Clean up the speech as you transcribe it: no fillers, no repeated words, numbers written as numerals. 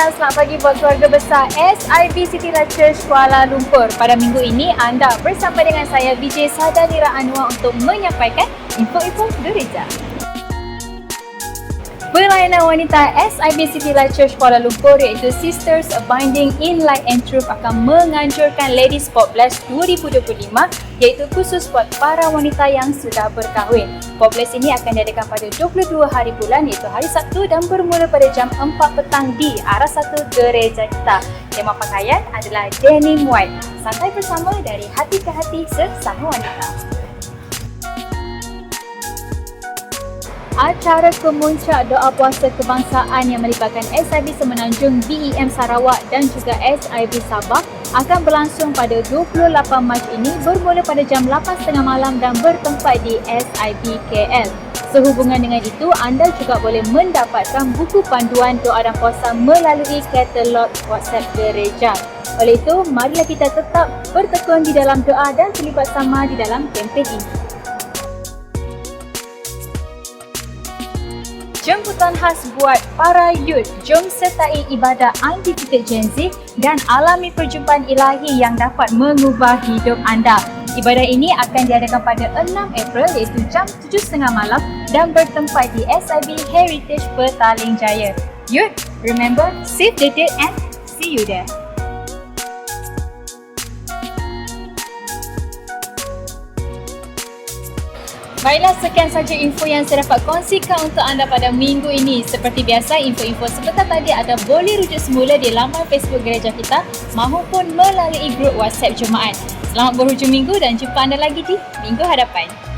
dan selamat pagi buat keluarga besar SIB City Life Church Kuala Lumpur. Pada minggu ini anda bersama dengan saya Vijay Sadanira Anwar untuk menyampaikan info-info gereja. Pelayanan wanita SIB City Life Church Kuala Lumpur iaitu Sisters Abiding in Light and Truth akan menganjurkan Ladies Popbless 2025 iaitu khusus buat para wanita yang sudah berkahwin. Popbless ini akan diadakan pada 22 hari bulan iaitu hari Sabtu dan bermula pada jam 4 petang di arah 1 gereja kita. Tema pakaian adalah denim white. Santai bersama dari hati ke hati sesama wanita. Acara kemuncak doa puasa kebangsaan yang melibatkan SIB Semenanjung, BEM Sarawak dan juga SIB Sabah akan berlangsung pada 28 Mac ini bermula pada jam 8.30 malam dan bertempat di SIB KL. Sehubungan dengan itu, anda juga boleh mendapatkan buku panduan doa dan puasa melalui katalog WhatsApp gereja. Oleh itu, marilah kita tetap bertekun di dalam doa dan terlibat sama di dalam kempen ini. Jemputan khas buat para youth. Jom sertai ibadah Undefeated Gen Z dan alami perjumpaan ilahi yang dapat mengubah hidup anda. Ibadah ini akan diadakan pada 6 April iaitu jam 7.30 malam dan bertempat di SIB Heritage Petaling Jaya. Youth, remember, save the date and see you there. Baiklah, sekian saja info yang saya dapat kongsikan untuk anda pada minggu ini. Seperti biasa, info-info sebentar tadi anda boleh rujuk semula di laman Facebook gereja kita maupun melalui grup WhatsApp Jumaat. Selamat berhujung minggu dan jumpa anda lagi di minggu hadapan.